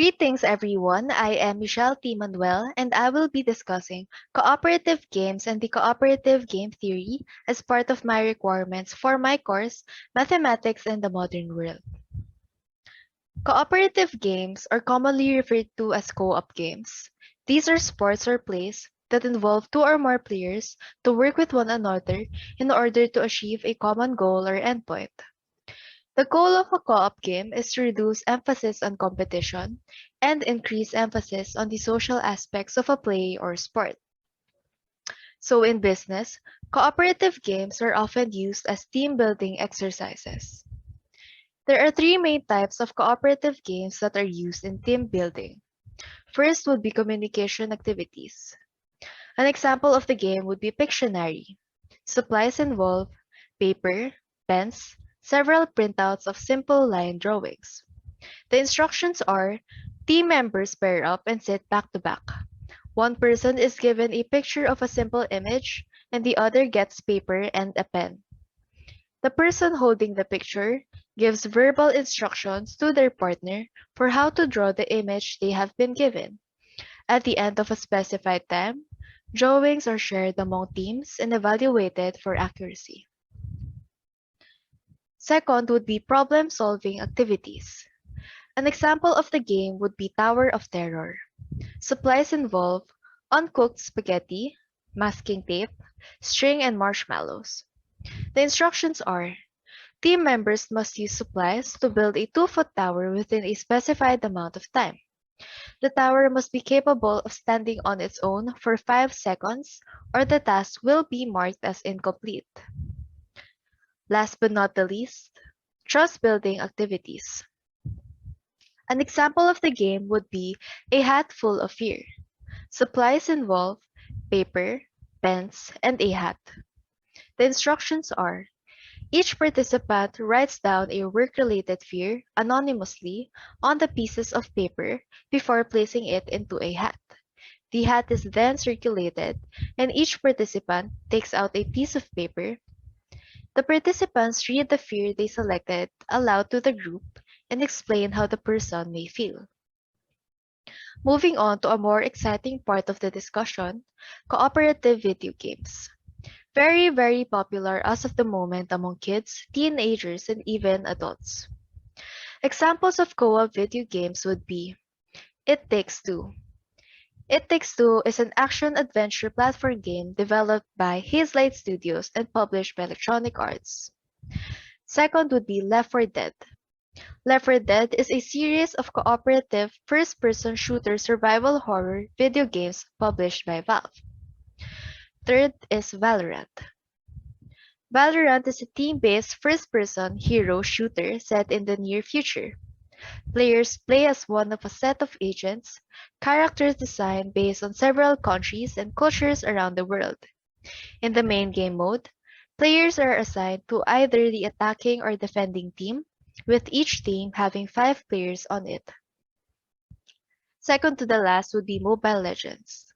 Greetings, everyone. I am Manuel, and I will be discussing cooperative games and the cooperative game theory as part of my requirements for my course, Mathematics in the Modern World. Cooperative games are commonly referred to as co-op games. These are sports or plays that involve two or more players to work with one another in order to achieve a common goal or endpoint. The goal of a co-op game is to reduce emphasis on competition and increase emphasis on the social aspects of a play or sport. So in business, cooperative games are often used as team-building exercises. There are three main types of cooperative games that are used in team building. First would be communication activities. An example of the game would be Pictionary. Supplies involve paper, pens, several printouts of simple line drawings. The instructions are team members pair up and sit back to back. One person is given a picture of a simple image, and the other gets paper and a pen. The person holding the picture gives verbal instructions to their partner for how to draw the image they have been given. At the end of a specified time, drawings are shared among teams and evaluated for accuracy. Second would be problem-solving activities. An example of the game would be Tower of Terror. Supplies involve uncooked spaghetti, masking tape, string, and marshmallows. The instructions are team members must use supplies to build a 2-foot tower within a specified amount of time. The tower must be capable of standing on its own for 5 seconds or the task will be marked as incomplete. Last but not the least, trust building activities. An example of the game would be a hat full of fear. Supplies involve paper, pens, and a hat. The instructions are each participant writes down a work-related fear anonymously on the pieces of paper before placing it into a hat. The hat is then circulated, and each participant takes out a piece of paper. The participants read the fear they selected aloud to the group and explain how the person may feel. Moving on to a more exciting part of the discussion, cooperative video games. Very popular as of the moment among kids, teenagers, and even adults. Examples of co-op video games would be It Takes Two. It Takes Two is an action-adventure platform game developed by Hazelight Studios and published by Electronic Arts. Second would be Left 4 Dead. Left 4 Dead is a series of cooperative first-person shooter survival horror video games published by Valve. Third is Valorant. Valorant is a team-based first-person hero shooter set in the near future. Players play as one of a set of agents, characters designed based on several countries and cultures around the world. In the main game mode, players are assigned to either the attacking or defending team, with each team having 5 players on it. Second to the last would be Mobile Legends.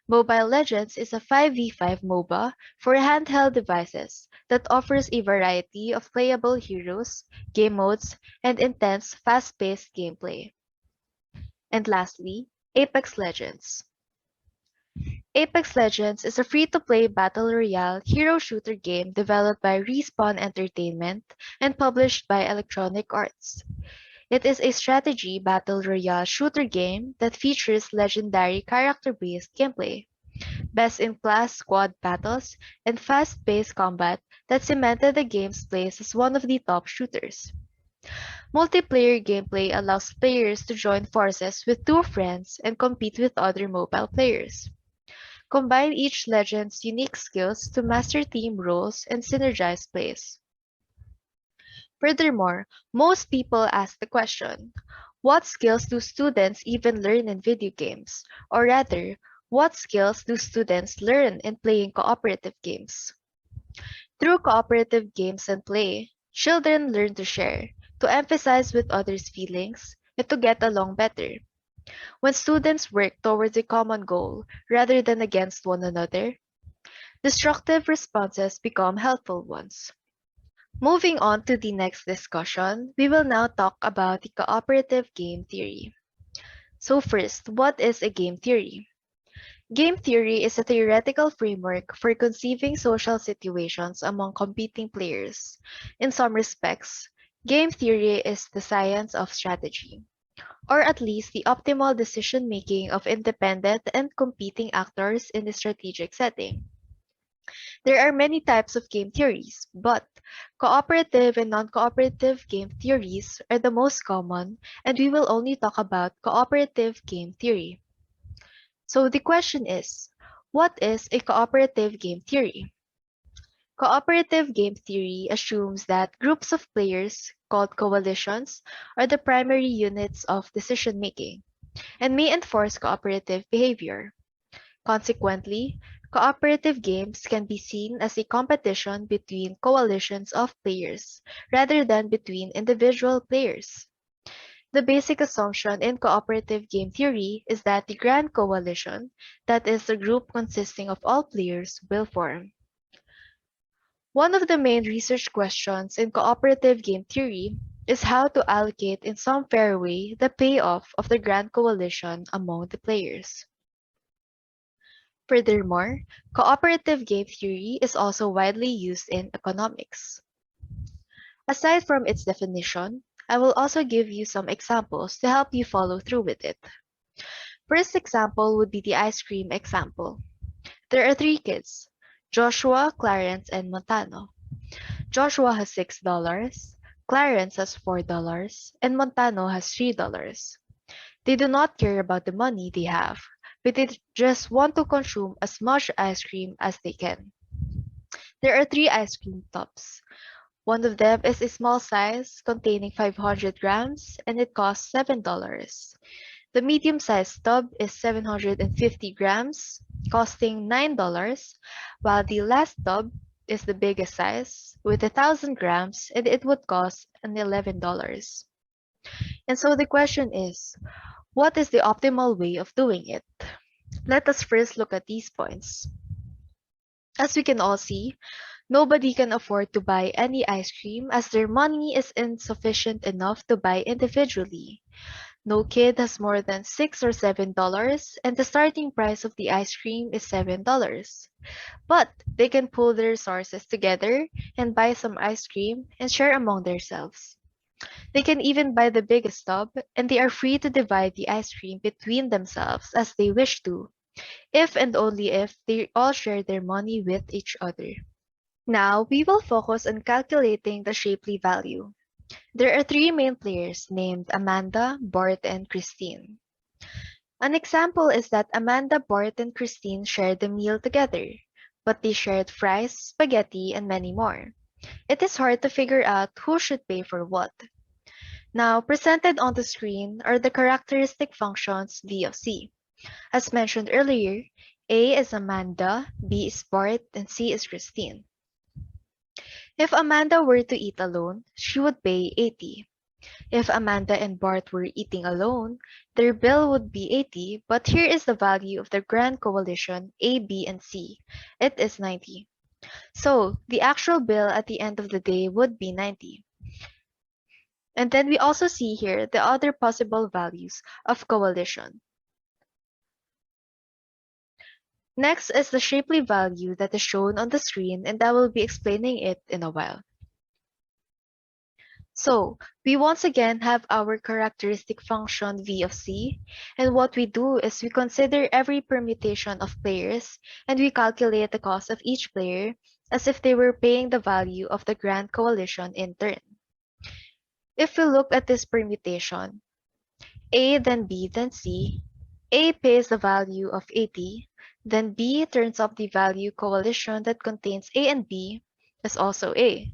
Mobile Legends is a 5v5 MOBA for handheld devices that offers a variety of playable heroes, game modes, and intense, fast-paced gameplay. And lastly, Apex Legends. Apex Legends is a free-to-play battle royale hero shooter game developed by Respawn Entertainment and published by Electronic Arts. It is a strategy battle royale shooter game that features legendary character-based gameplay, best-in-class squad battles, and fast-paced combat that cemented the game's place as one of the top shooters. Multiplayer gameplay allows players to join forces with two friends and compete with other mobile players. Combine each legend's unique skills to master team roles and synergize plays. Furthermore, most people ask the question, what skills do students even learn in video games? Or rather, what skills do students learn in playing cooperative games? Through cooperative games and play, children learn to share, to emphasize with others' feelings, and to get along better. When students work towards a common goal rather than against one another, destructive responses become helpful ones. Moving on to the next discussion, we will now talk about the cooperative game theory. So first, what is a game theory? Game theory is a theoretical framework for conceiving social situations among competing players. In some respects, game theory is the science of strategy, or at least the optimal decision making of independent and competing actors in a strategic setting. There are many types of game theories, but cooperative and non-cooperative game theories are the most common, and we will only talk about cooperative game theory. So the question is, what is a cooperative game theory? Cooperative game theory assumes that groups of players, called coalitions, are the primary units of decision making and may enforce cooperative behavior. Consequently, cooperative games can be seen as a competition between coalitions of players rather than between individual players. The basic assumption in cooperative game theory is that the grand coalition, that is, the group consisting of all players, will form. One of the main research questions in cooperative game theory is how to allocate in some fair way the payoff of the grand coalition among the players. Furthermore, cooperative game theory is also widely used in economics. Aside from its definition, I will also give you some examples to help you follow through with it. First example would be the ice cream example. There are three kids, Joshua, Clarence, and Montano. Joshua has $6, Clarence has $4, and Montano has $3. They do not care about the money they have, but they just want to consume as much ice cream as they can. There are three ice cream tubs. One of them is a small size containing 500 grams and it costs $7. The medium-sized tub is 750 grams, costing $9, while the last tub is the biggest size with 1,000 grams and it would cost an $11. And so the question is, what is the optimal way of doing it? Let us first look at these points. As we can all see, nobody can afford to buy any ice cream as their money is insufficient enough to buy individually. No kid has more than $6 or $7, and the starting price of the ice cream is $7. But they can pool their resources together and buy some ice cream and share among themselves. They can even buy the biggest tub, and they are free to divide the ice cream between themselves as they wish to, if and only if they all share their money with each other. Now, we will focus on calculating the Shapley value. There are three main players named Amanda, Bart, and Christine. An example is that Amanda, Bart, and Christine shared the meal together, but they shared fries, spaghetti, and many more. It is hard to figure out who should pay for what. Now, presented on the screen are the characteristic functions V of C. As mentioned earlier, A is Amanda, B is Bart, and C is Christine. If Amanda were to eat alone, she would pay 80. If Amanda and Bart were eating alone, their bill would be 80, but here is the value of the grand coalition A, B, and C. It is 90. So, the actual bill at the end of the day would be 90. And then we also see here the other possible values of coalition. Next is the Shapley value that is shown on the screen, and I will be explaining it in a while. So, we once again have our characteristic function V of C, and what we do is we consider every permutation of players, and we calculate the cost of each player as if they were paying the value of the grand coalition in turn. If we look at this permutation, A then B then C, A pays the value of 80, then B turns up the value coalition that contains A and B is also A.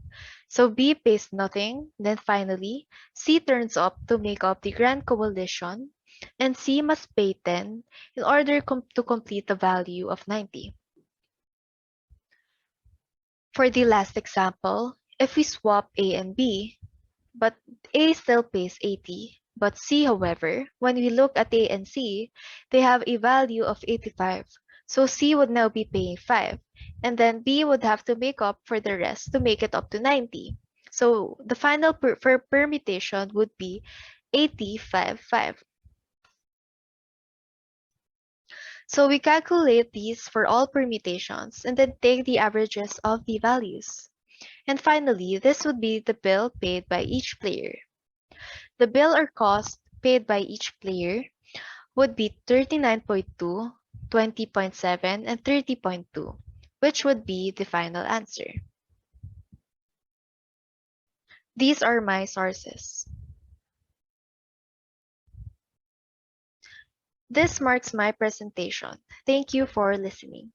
So B pays nothing, then finally, C turns up to make up the grand coalition, and C must pay 10 in order to complete the value of 90. For the last example, if we swap A and B, but A still pays 80, but C, however, when we look at A and C, they have a value of 85. So C would now be paying 5, and then B would have to make up for the rest to make it up to 90. So the final permutation would be 85, 5. So we calculate these for all permutations and then take the averages of the values. And finally, this would be the bill paid by each player. The bill or cost paid by each player would be 39.2, 20.7, and 30.2, which would be the final answer. These are my sources. This marks my presentation. Thank you for listening.